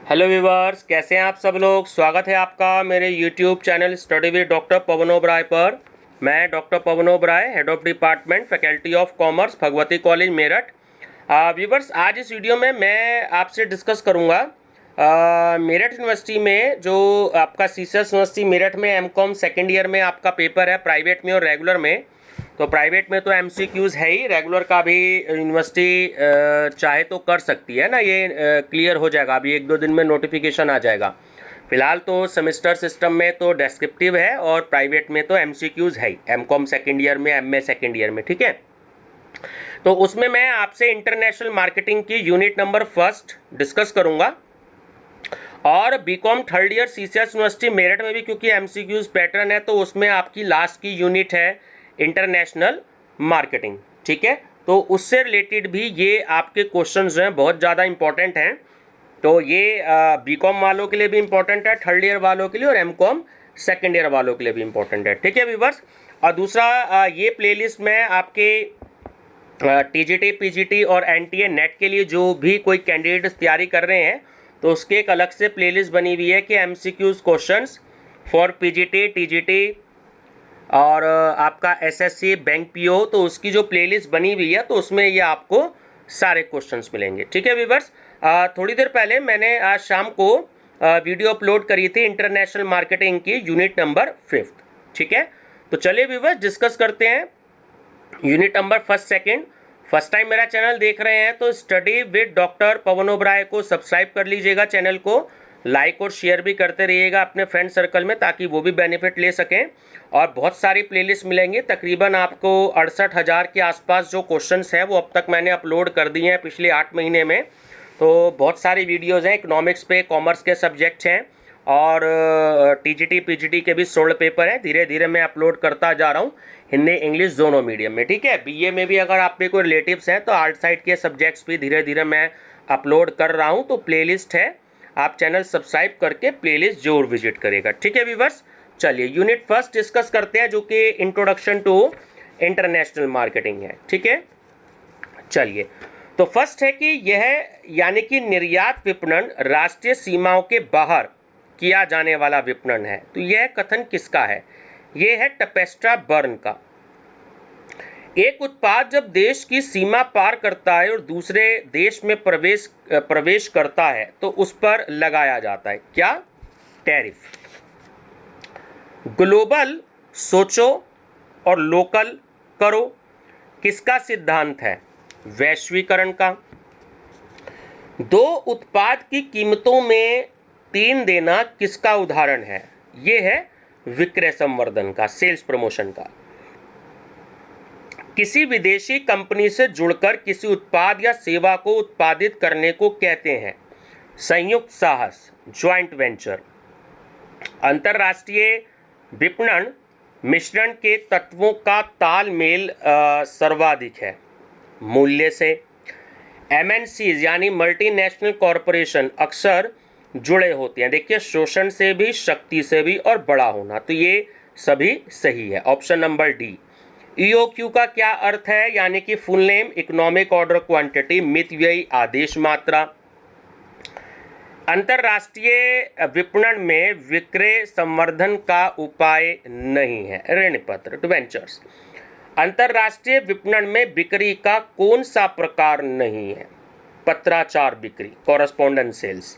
Hello viewers, कैसे हैं आप सब लोग। स्वागत है आपका मेरे YouTube channel study with doctor Pawan Oberoi पर। मैं doctor Pawan Oberoi, head of department faculty of commerce, Bhagwati college Meerut. Viewers, आज इस वीडियो में मैं आपसे डिस्कस करूंगा मेरठ यूनिवर्सिटी में जो आपका सीसस यूनिवर्सिटी मेरठ में एमकॉम सेकेंड ईयर में आपका पेपर है, प्राइवेट में और रेगुलर में। तो प्राइवेट में तो एमसीक्यूज़ है ही, रेगुलर का भी यूनिवर्सिटी चाहे तो कर सकती है ना, ये क्लियर हो जाएगा। अभी एक दो दिन में नोटिफिकेशन आ जाएगा। फिलहाल तो सेमेस्टर सिस्टम में तो डेस्क्रिप्टिव है और प्राइवेट में तो एमसीक्यूज़ है ही, एमकॉम सेकेंड ईयर में, एमए सेकेंड ईयर में, ठीक है। तो उसमें मैं आपसे इंटरनेशनल मार्केटिंग की यूनिट नंबर फर्स्ट डिस्कस करूँगा और BCom third year CCS university Meerut में भी, क्योंकि एमसीक्यूज़ पैटर्न है, तो उसमें आपकी लास्ट की यूनिट है इंटरनेशनल मार्केटिंग, ठीक है। तो उससे रिलेटेड भी ये आपके क्वेश्चंस जो हैं बहुत ज़्यादा इंपॉर्टेंट हैं। तो ये बीकॉम वालों के लिए भी इंपॉर्टेंट है, थर्ड ईयर वालों के लिए, और एमकॉम सेकेंड ईयर वालों के लिए भी इंपॉर्टेंट है, ठीक है व्यूवर्स। और दूसरा, ये प्लेलिस्ट में आपके टीजीटी, पीजीटी और एनटीए नेट के लिए जो भी कोई कैंडिडेट्स तैयारी कर रहे हैं, तो उसके एक अलग से प्लेलिस्ट बनी हुई है कि MCQs questions for PGT, TGT और आपका एसएससी, बैंक पीओ। तो उसकी जो प्लेलिस्ट बनी हुई है, तो उसमें ये आपको सारे क्वेश्चंस मिलेंगे, ठीक है व्यूवर्स। थोड़ी देर पहले मैंने आज शाम को वीडियो अपलोड करी थी इंटरनेशनल मार्केटिंग की यूनिट नंबर 5, ठीक है। तो चलिए व्यूवर्स, डिस्कस करते हैं यूनिट नंबर फर्स्ट टाइम मेरा चैनल देख रहे हैं तो study with doctor Pawan Oberoi को सब्सक्राइब कर लीजिएगा, चैनल को लाइक और शेयर भी करते रहिएगा अपने फ्रेंड सर्कल में, ताकि वो भी बेनिफिट ले सकें। और बहुत सारी प्लेलिस्ट मिलेंगी, तकरीबन आपको 68,000 के आसपास जो क्वेश्चंस हैं वो अब तक मैंने अपलोड कर दिए हैं पिछले 8 महीने में। तो बहुत सारी वीडियोज़ हैं, इकोनॉमिक्स पे, कॉमर्स के सब्जेक्ट्स हैं और टीजीटी, पीजीटी के भी 16 पेपर हैं। धीरे धीरे मैं अपलोड करता जा रहा हूँ हिंदी इंग्लिश दोनों मीडियम में, ठीक है। बीए में भी अगर आप पे कोई रिलेटिव्स हैं तो आर्ट साइड के सब्जेक्ट्स भी धीरे धीरे मैं अपलोड कर रहा हूँ। तो प्लेलिस्ट है, आप चैनल सब्सक्राइब करके प्लेलिस्ट जरूर विजिट करेगा, ठीक है व्यूवर्स। चलिए यूनिट फर्स्ट डिस्कस करते हैं, जो कि इंट्रोडक्शन टू इंटरनेशनल मार्केटिंग है, ठीक है। चलिए, तो फर्स्ट है कि यह यानी कि निर्यात विपणन राष्ट्रीय सीमाओं के बाहर किया जाने वाला विपणन है। तो यह कथन किसका है? यह है टपेस्ट्रा बर्न का। एक उत्पाद जब देश की सीमा पार करता है और दूसरे देश में प्रवेश करता है तो उस पर लगाया जाता है क्या? टैरिफ। ग्लोबल सोचो और लोकल करो किसका सिद्धांत है? वैश्वीकरण का। दो उत्पाद की कीमतों में 3 देना किसका उदाहरण है? यह है विक्रय संवर्धन का, सेल्स प्रमोशन का। किसी विदेशी कंपनी से जुड़कर किसी उत्पाद या सेवा को उत्पादित करने को कहते हैं संयुक्त साहस, ज्वाइंट वेंचर। अंतरराष्ट्रीय विपणन मिश्रण के तत्वों का तालमेल सर्वाधिक है मूल्य से। एमएनसीज यानी मल्टीनेशनल कॉरपोरेशन अक्सर जुड़े होते हैं, देखिए, शोषण से भी, शक्ति से भी और बड़ा होना। तो ये सभी सही है, ऑप्शन नंबर डी। ईओक्यू का क्या अर्थ है? यानी कि full name economic order quantity, मितव्ययी आदेश मात्रा। अंतरराष्ट्रीय विपणन में विक्रय संवर्धन का उपाय नहीं है, ऋण पत्र, डिबेंचर्स। अंतरराष्ट्रीय विपणन में बिक्री का कौन सा प्रकार नहीं है? पत्राचार बिक्री, कॉरेस्पॉन्डेंस सेल्स।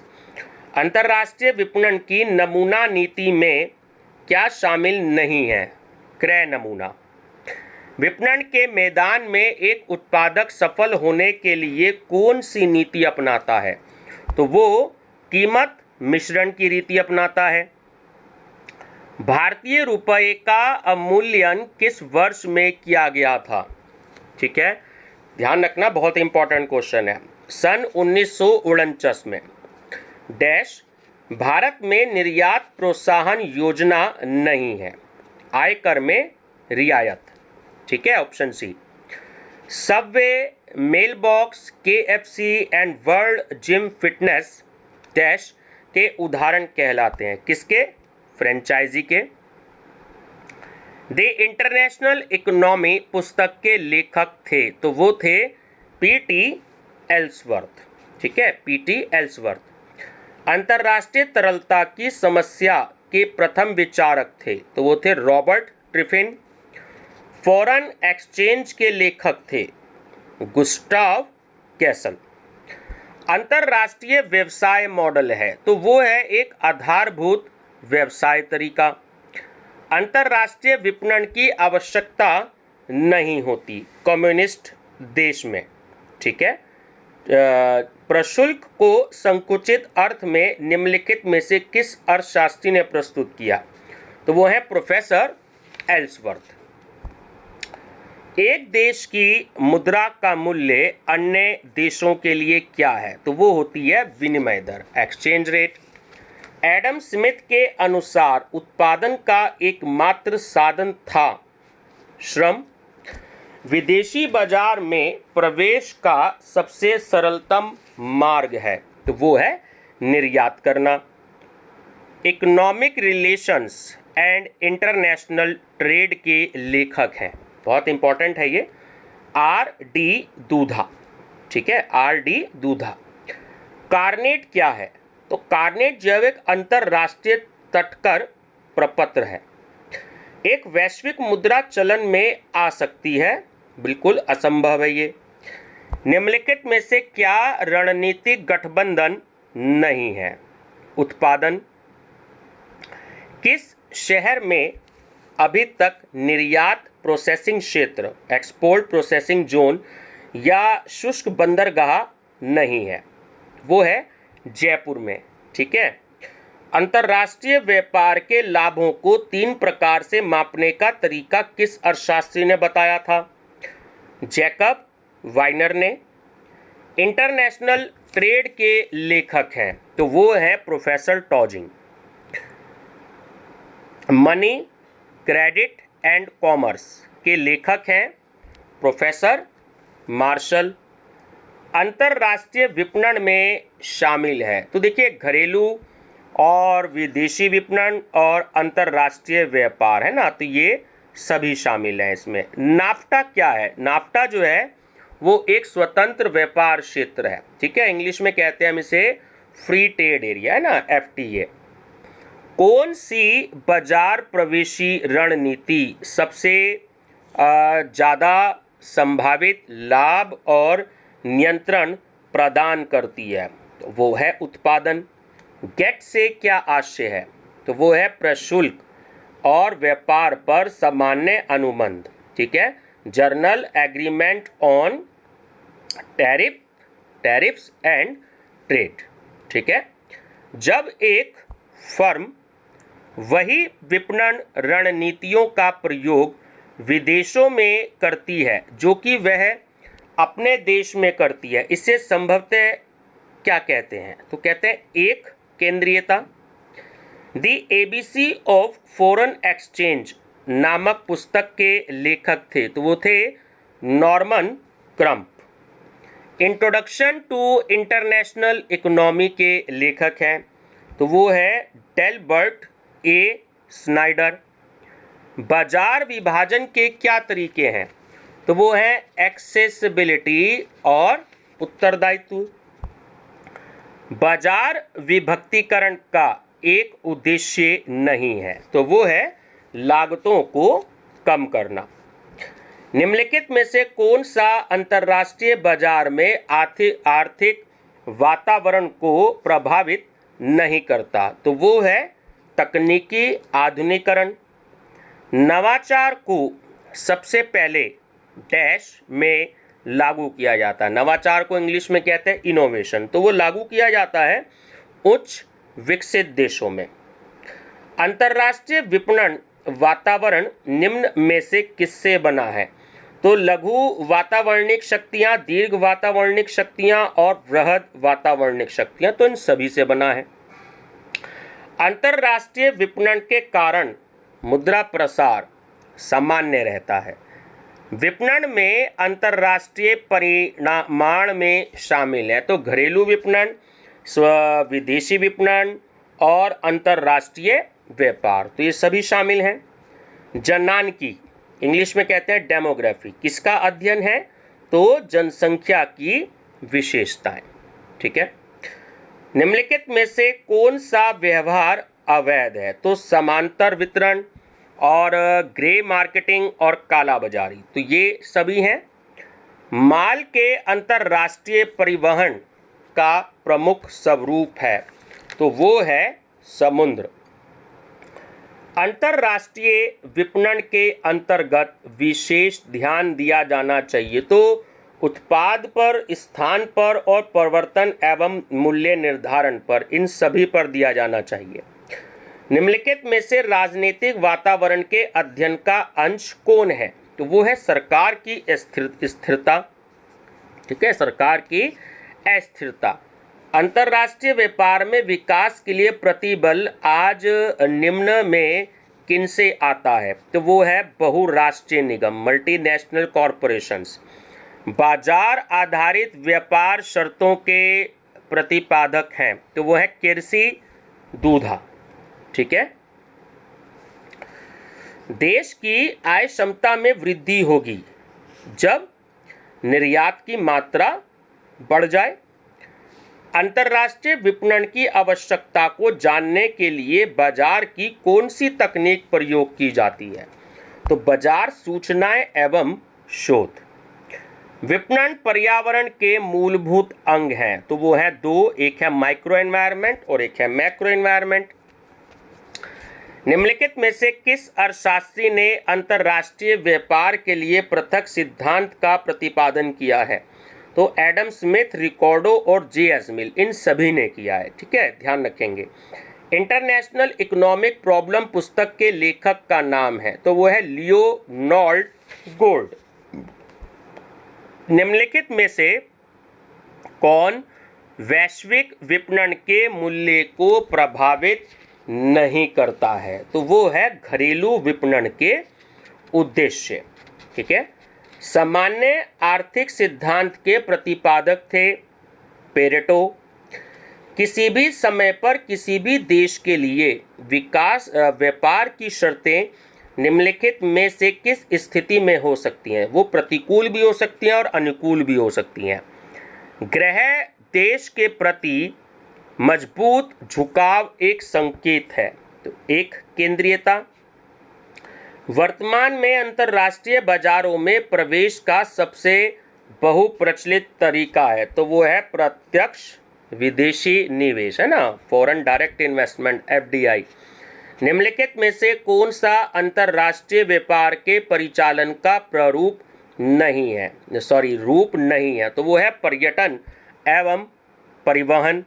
अंतरराष्ट्रीय विपणन की नमूना नीति में क्या शामिल नहीं है? क्रय नमूना। विपणन के मैदान में एक उत्पादक सफल होने के लिए कौन सी नीति अपनाता है? तो वो कीमत मिश्रण की रीति अपनाता है। भारतीय रुपये का अवमूल्यन किस वर्ष में किया गया था? ठीक है, ध्यान रखना, बहुत इंपॉर्टेंट क्वेश्चन है। सन 1949 में। डैश, भारत में निर्यात प्रोत्साहन योजना नहीं है, आयकर में रियायत, ठीक है, option C. Subway, mail box, KFC and World Gym fitness dash के उदाहरण कहलाते हैं, किसके? फ्रेंचाइजी के। द इंटरनेशनल इकोनॉमी पुस्तक के लेखक थे, तो वो थे पीटी एल्सवर्थ, ठीक है, पीटी एल्सवर्थ। अंतर्राष्ट्रीय तरलता की समस्या के प्रथम विचारक थे, तो वो थे रॉबर्ट ट्रिफिन। फॉरेन एक्सचेंज के लेखक थे गुस्टाव कैसल। अंतर्राष्ट्रीय व्यवसाय मॉडल है, तो वो है एक आधारभूत व्यवसाय तरीका। अंतर्राष्ट्रीय विपणन की आवश्यकता नहीं होती कम्युनिस्ट देश में, ठीक है। प्रशुल्क को संकुचित अर्थ में निम्नलिखित में से किस अर्थशास्त्री ने प्रस्तुत किया, तो वो है प्रोफेसर एल्सवर्थ। एक देश की मुद्रा का मूल्य अन्य देशों के लिए क्या है, तो वो होती है विनिमय दर, एक्सचेंज रेट। एडम स्मिथ के अनुसार उत्पादन का एकमात्र साधन था श्रम। विदेशी बाजार में प्रवेश का सबसे सरलतम मार्ग है, तो वो है निर्यात करना। Economic relations and international trade के लेखक हैं, बहुत इंपॉर्टेंट है ये, आर डी दूधा, ठीक है, आर डी दूधा। कार्नेट क्या है, तो कार्नेट जैविक अंतरराष्ट्रीय तटकर प्रपत्र है। एक वैश्विक मुद्रा चलन में आ सकती है, बिल्कुल असंभव है ये। निम्नलिखित में से क्या रणनीतिक गठबंधन नहीं है, उत्पादन। किस शहर में अभी तक निर्यात प्रोसेसिंग क्षेत्र, एक्सपोर्ट प्रोसेसिंग जोन या शुष्क बंदरगाह नहीं है, वो है जयपुर में, ठीक है। अंतर्राष्ट्रीय व्यापार के लाभों को 3 प्रकार से मापने का तरीका किस अर्थशास्त्री ने बताया था, जैकब वाइनर ने। इंटरनेशनल ट्रेड के लेखक हैं, तो वो है प्रोफेसर टॉजिंग। मनी, क्रेडिट एंड कॉमर्स के लेखक हैं प्रोफेसर मार्शल। अंतर्राष्ट्रीय विपणन में शामिल है, तो देखिए घरेलू और विदेशी विपणन और अंतर्राष्ट्रीय व्यापार है ना, तो ये सभी शामिल हैं इसमें। नाफ्टा क्या है, नाफ्टा जो है वो एक स्वतंत्र व्यापार क्षेत्र है, ठीक है, इंग्लिश में कहते हैं हम इसे फ्री ट्रेड एरिया, है ना, FTA। कौन सी बाजार प्रवेशी रणनीति सबसे ज़्यादा संभावित लाभ और नियंत्रण प्रदान करती है, तो वो है उत्पादन। गेट से क्या आशय है, तो वो है प्रशुल्क और व्यापार पर सामान्य अनुबंध, ठीक है, journal agreement on tariffs and trade, ठीक है। जब एक फर्म वही विपणन रणनीतियों का प्रयोग विदेशों में करती है जो कि वह अपने देश में करती है, इसे संभवतः क्या कहते हैं, तो कहते हैं एक केंद्रीयता। The ABC of foreign exchange नामक पुस्तक के लेखक थे, तो वो थे Norman Crump. Introduction to international economy के लेखक हैं, तो वो है डेलबर्ट ए स्नाइडर। बाजार विभाजन के क्या तरीके हैं, तो वो है एक्सेसिबिलिटी और उत्तरदायित्व। बाजार विभक्तीकरण का एक उद्देश्य नहीं है, तो वो है लागतों को कम करना। निम्नलिखित में से कौन सा अंतर्राष्ट्रीय बाजार में आर्थिक वातावरण को प्रभावित नहीं करता, तो वो है तकनीकी आधुनिकीकरण। नवाचार को सबसे पहले डैश में लागू किया जाता है, नवाचार को इंग्लिश में कहते हैं इनोवेशन, तो वो लागू किया जाता है उच्च विकसित देशों में। अंतर्राष्ट्रीय विपणन वातावरण निम्न में से किससे बना है, तो लघु वातावरणिक शक्तियां, दीर्घ वातावरणिक शक्तियां और बृहद वातावरणिक शक्तियां, तो इन सभी से बना है। अंतर्राष्ट्रीय विपणन के कारण मुद्रा प्रसार सामान्य रहता है। विपणन में अंतर्राष्ट्रीय परिमाण में शामिल है, तो घरेलू विपणन, विदेशी विपणन और अंतर्राष्ट्रीय व्यापार, तो ये सभी शामिल हैं। जनांकी इंग्लिश में कहते हैं डेमोग्राफी, किसका अध्ययन है, तो जनसंख्या की विशेषताएं, ठीक है। निम्नलिखित में से कौन सा व्यवहार अवैध है? तो समांतर वितरण और ग्रे मार्केटिंग और काला बाजारी, तो ये सभी हैं। माल के अंतरराष्ट्रीय परिवहन का प्रमुख स्वरूप है, तो वो है समुद्र। अंतरराष्ट्रीय विपणन के अंतर्गत विशेष ध्यान दिया जाना चाहिए, तो उत्पाद पर, स्थान पर और प्रवर्तन एवं मूल्य निर्धारण पर, इन सभी पर दिया जाना चाहिए। निम्नलिखित में से राजनीतिक वातावरण के अध्ययन का अंश कौन है? तो वो है सरकार की स्थिरता। ठीक है, सरकार की अस्थिरता। अंतर्राष्ट्रीय व्यापार में विकास के लिए प्रतिबल आज निम्न में किनसे आता है? तो वो है बहुराष्ट्रीय निगम, मल्टीनेशनल कॉरपोरेशंस। बाजार आधारित व्यापार शर्तों के प्रतिपादक हैं, तो वो है किर्सी दूधा। ठीक है, देश की आय क्षमता में वृद्धि होगी जब निर्यात की मात्रा बढ़ जाए। अंतर्राष्ट्रीय विपणन की आवश्यकता को जानने के लिए बाजार की कौन सी तकनीक प्रयोग की जाती है? तो बाजार सूचनाएं एवं शोध। विपणन पर्यावरण के मूलभूत अंग हैं, तो वो है दो, एक है माइक्रो एनवायरनमेंट और एक है मैक्रो एनवायरनमेंट। निम्नलिखित में से किस अर्थशास्त्री ने अंतर्राष्ट्रीय व्यापार के लिए पृथक सिद्धांत का प्रतिपादन किया है? तो एडम स्मिथ, रिकॉर्डो और जे.एस. मिल, इन सभी ने किया है। ठीक है, ध्यान रखेंगे। इंटरनेशनल इकोनॉमिक प्रॉब्लम पुस्तक के लेखक का नाम है, तो वो है लियोनार्ड गोल्ड। निम्नलिखित में से कौन वैश्विक विपणन के मूल्य को प्रभावित नहीं करता है? तो वो है घरेलू विपणन के उद्देश्य। ठीक है, सामान्य आर्थिक सिद्धांत के प्रतिपादक थे पेरेटो। किसी भी समय पर किसी भी देश के लिए व्यापार की शर्तें निम्नलिखित में से किस स्थिति में हो सकती हैं? वो प्रतिकूल भी हो सकती हैं और अनुकूल भी हो सकती हैं। ग्रह देश के प्रति मजबूत झुकाव एक संकेत है, तो एक केंद्रीयता। वर्तमान में अंतर्राष्ट्रीय बाजारों में प्रवेश का सबसे बहुप्रचलित तरीका है, तो वो है प्रत्यक्ष विदेशी निवेश, है ना, फॉरेन डायरेक्ट इन्वेस्टमेंट, एफडीआई। निम्नलिखित में से कौन सा अंतर्राष्ट्रीय व्यापार के परिचालन का रूप नहीं है? तो वो है पर्यटन एवं परिवहन।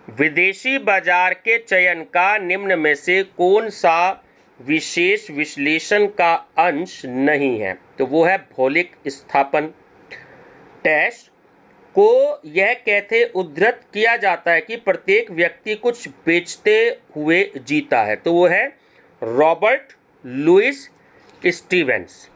विदेशी बाजार के चयन का निम्न में से कौन सा विशेष विश्लेषण का अंश नहीं है? तो वो है भौगोलिक स्थापन। टैश को यह कहते उद्धृत किया जाता है कि प्रत्येक व्यक्ति कुछ बेचते हुए जीता है, तो वो है रॉबर्ट लुइस स्टीवेंस।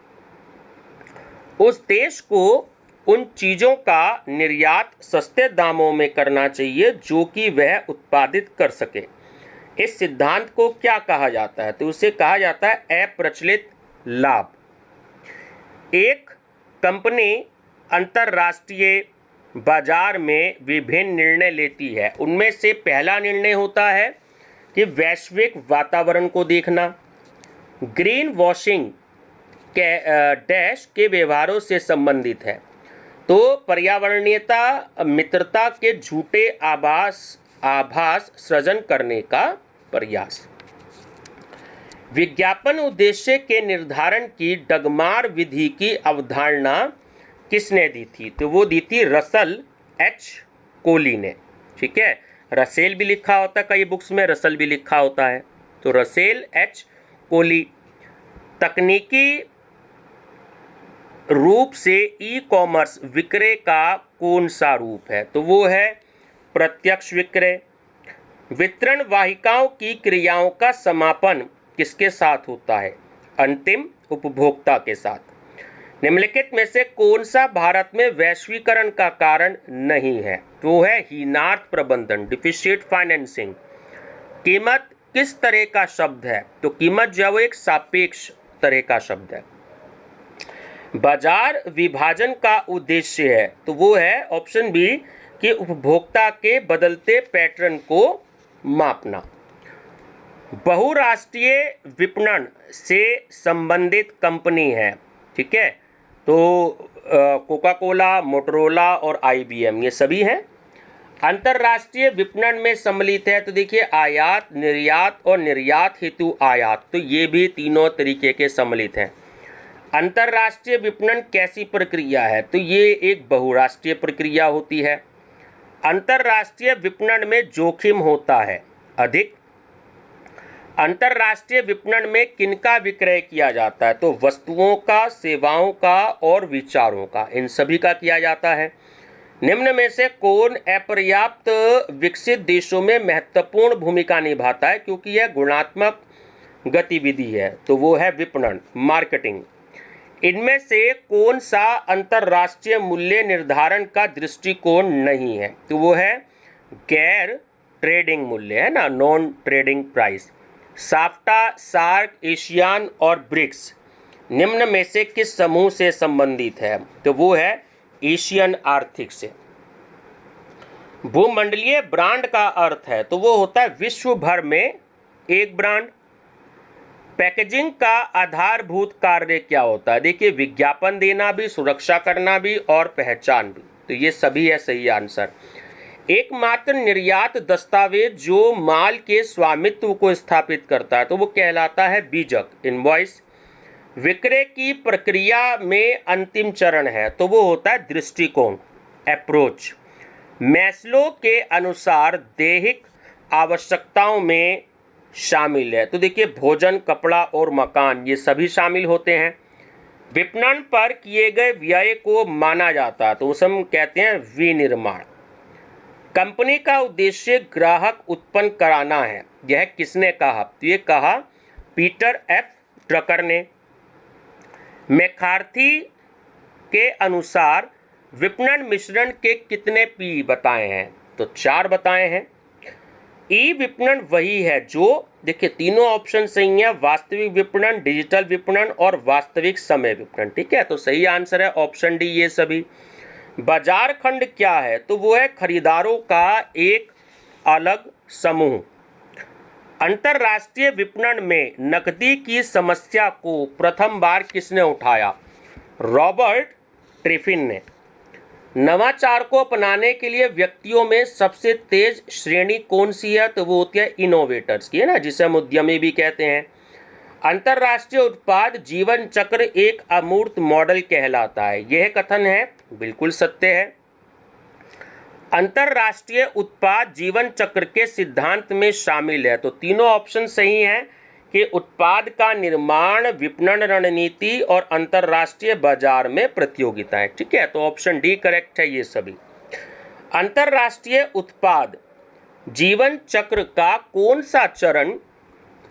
उस देश को उन चीज़ों का निर्यात सस्ते दामों में करना चाहिए जो कि वह उत्पादित कर सके। इस सिद्धांत को क्या कहा जाता है? तो उसे कहा जाता है अप्रचलित लाभ। एक कंपनी अंतर्राष्ट्रीय बाजार में विभिन्न निर्णय लेती है। उनमें से पहला निर्णय होता है कि वैश्विक वातावरण को देखना। ग्रीन वॉशिंग के डैश के व्यवहारों से संबंधित है, तो पर्यावरणीयता मित्रता के झूठे आभास सृजन करने का प्रयास। विज्ञापन उद्देश्य के निर्धारण की डगमार विधि की अवधारणा किसने दी थी? तो वो दी थी रसल एच कोली ने। ठीक है, रसेल भी लिखा होता है कई बुक्स में, रसल भी लिखा होता है, तो रसेल एच कोली। तकनीकी रूप से ई कॉमर्स विक्रय का कौन सा रूप है? तो वो है प्रत्यक्ष विक्रय। वितरण वाहिकाओं की क्रियाओं का समापन किसके साथ होता है? अंतिम उपभोक्ता के साथ। निम्नलिखित में से कौन सा भारत में वैश्वीकरण का कारण नहीं है? वो है हीनार्थ प्रबंधन, डिफिशिट फाइनेंसिंग। कीमत किस तरह का शब्द है? तो कीमत जो है वो एक सापेक्ष तरह का शब्द है। बाजार विभाजन का उद्देश्य है, तो वो है ऑप्शन बी कि उपभोक्ता के बदलते पैटर्न को मापना। बहुराष्ट्रीय विपणन से संबंधित कंपनी है, ठीक है, तो कोका कोला, मोटरोला और IBM ये सभी हैं। अंतर्राष्ट्रीय विपणन में सम्मिलित है तो देखिए आयात, निर्यात और निर्यात हेतु आयात, तो ये भी तीनों तरीके के सम्मिलित हैं। अंतर्राष्ट्रीय विपणन कैसी प्रक्रिया है, तो ये एक बहुराष्ट्रीय प्रक्रिया होती है। अंतर्राष्ट्रीय विपणन में जोखिम होता है अधिक। अंतर्राष्ट्रीय विपणन में किनका विक्रय किया जाता है, तो वस्तुओं का, सेवाओं का और विचारों का, इन सभी का किया जाता है। निम्न में से कौन अपर्याप्त विकसित देशों में महत्वपूर्ण भूमिका निभाता है, क्योंकि यह गुणात्मक गतिविधि है, तो वो है विपणन, मार्केटिंग। इनमें से कौन सा अंतर्राष्ट्रीय मूल्य निर्धारण का दृष्टिकोण नहीं है, तो वो है गैर ट्रेडिंग मूल्य, है ना, non trading price. SAFTA, SAARC, ASEAN और ब्रिक्स निम्न में से किस समूह से संबंधित है, तो वो है एशियन आर्थिक से। भूमंडलीय ब्रांड का अर्थ है, तो वो होता है विश्व भर में एक ब्रांड। पैकेजिंग का आधारभूत कार्य क्या होता है, देखिए विज्ञापन देना भी, सुरक्षा करना भी और पहचान भी, तो ये सभी है सही आंसर। एकमात्र निर्यात दस्तावेज जो माल के स्वामित्व को स्थापित करता है, तो वो कहलाता है बीजक, इनवॉइस। विक्रय की प्रक्रिया में अंतिम चरण है, तो वो होता है दृष्टिकोण, अप्रोच। मैस्लो के अनुसार दैहिक आवश्यकताओं में शामिल है, तो देखिए भोजन, कपड़ा और मकान ये सभी शामिल होते हैं। विपणन पर किए गए व्यय को माना जाता है, तो उसे हम कहते हैं विनिर्माण। कंपनी का उद्देश्य ग्राहक उत्पन्न कराना है, यह किसने कहा, तो ये कहा पीटर एफ ड्रकर ने। मैकार्थी के अनुसार विपणन मिश्रण के कितने P बताए हैं, तो 4 बताए हैं। ई विपणन वही है जो, देखिए तीनों ऑप्शन सही है, वास्तविक विपणन, डिजिटल विपणन और वास्तविक समय विपणन, ठीक है, तो सही आंसर है ऑप्शन डी ये सभी। बाजार खंड क्या है, तो वो है खरीदारों का एक अलग समूह। अंतर्राष्ट्रीय विपणन में नकदी की समस्या को प्रथम बार किसने उठाया, रॉबर्ट ट्रिफिन ने। नवाचार को अपनाने के लिए व्यक्तियों में सबसे तेज श्रेणी कौन सी है, तो वो होती है इनोवेटर्स की, है ना, जिसे हम उद्यमी भी कहते हैं। अंतर्राष्ट्रीय उत्पाद जीवन चक्र एक अमूर्त मॉडल कहलाता है, यह कथन है बिल्कुल सत्य है। अंतर्राष्ट्रीय उत्पाद जीवन चक्र के सिद्धांत में शामिल है, तो तीनों ऑप्शन सही हैं कि उत्पाद का निर्माण, विपणन रणनीति और अंतर्राष्ट्रीय बाजार में प्रतियोगिताएं, ठीक है, तो ऑप्शन डी करेक्ट है ये सभी। अंतर्राष्ट्रीय उत्पाद जीवन चक्र का कौन सा चरण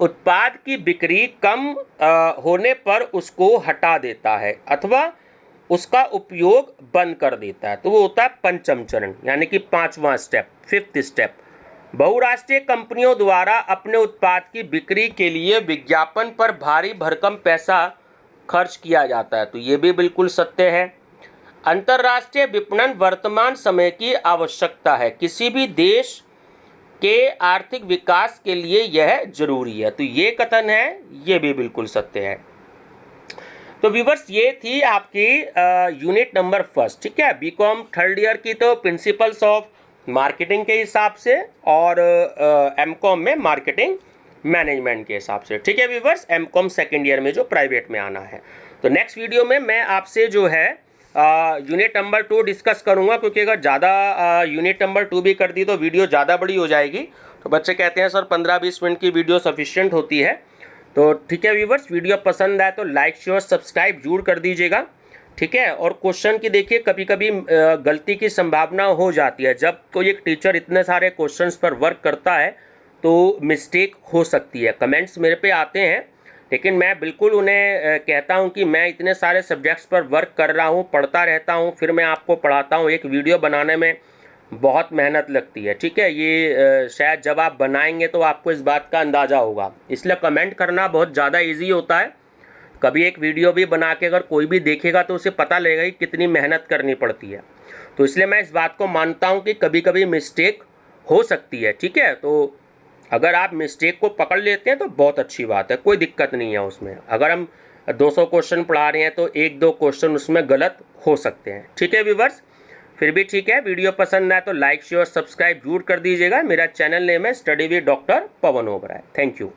उत्पाद की बिक्री कम होने पर उसको हटा देता है अथवा उसका उपयोग बंद कर देता है, तो वो होता है पंचम चरण, यानी कि 5वां स्टेप, 5th स्टेप। बहुराष्ट्रीय कंपनियों द्वारा अपने उत्पाद की बिक्री के लिए विज्ञापन पर भारी भरकम पैसा खर्च किया जाता है, तो ये भी बिल्कुल सत्य है। अंतर्राष्ट्रीय विपणन वर्तमान समय की आवश्यकता है, किसी भी देश के आर्थिक विकास के लिए यह जरूरी है, तो ये कथन है ये भी बिल्कुल सत्य है। तो व्यूअर्स ये थी आपकी यूनिट नंबर 1, ठीक है, बीकॉम 3rd ईयर की, तो प्रिंसिपल्स ऑफ मार्केटिंग के हिसाब से और एमकॉम में मार्केटिंग मैनेजमेंट के हिसाब से, ठीक है व्यूअर्स, एमकॉम 2nd ईयर में जो प्राइवेट में आना है। तो नेक्स्ट वीडियो में मैं आपसे जो है यूनिट नंबर 2 डिस्कस करूंगा, क्योंकि अगर ज़्यादा यूनिट नंबर 2 भी कर दी तो वीडियो ज़्यादा बड़ी हो जाएगी, तो बच्चे कहते हैं सर 15-20 मिनट की वीडियो सफिशिएंट होती है। तो ठीक है व्यूवर्स, वीडियो पसंद आए तो लाइक, शेयर, सब्सक्राइब जरूर कर दीजिएगा, ठीक है। और क्वेश्चन की देखिए कभी कभी गलती की संभावना हो जाती है, जब कोई एक टीचर इतने सारे क्वेश्चंस पर वर्क करता है तो मिस्टेक हो सकती है। कमेंट्स मेरे पे आते हैं, लेकिन मैं बिल्कुल उन्हें कहता हूं कि मैं इतने सारे सब्जेक्ट्स पर वर्क कर रहा हूं, पढ़ता रहता हूं, फिर मैं आपको पढ़ाता हूं। एक वीडियो बनाने में बहुत मेहनत लगती है, ठीक है, ये शायद जब आप बनाएंगे तो आपको इस बात का अंदाज़ा होगा। इसलिए कमेंट करना बहुत ज़्यादा ईजी होता है। कभी एक वीडियो भी बना के अगर कोई भी देखेगा तो उसे पता लगेगा कि कितनी मेहनत करनी पड़ती है। तो इसलिए मैं इस बात को मानता हूँ कि कभी कभी मिस्टेक हो सकती है, ठीक है। तो अगर आप मिस्टेक को पकड़ लेते हैं तो बहुत अच्छी बात है, कोई दिक्कत नहीं है उसमें। अगर हम 200 क्वेश्चन पढ़ा रहे हैं तो 1-2 क्वेश्चन उसमें गलत हो सकते हैं, ठीक है व्यूअर्स। फिर भी ठीक है, वीडियो पसंद आए तो लाइक शेयर सब्सक्राइब जरूर कर दीजिएगा। मेरा चैनल नेम है study with doctor Pawan Oberoi. Thank you.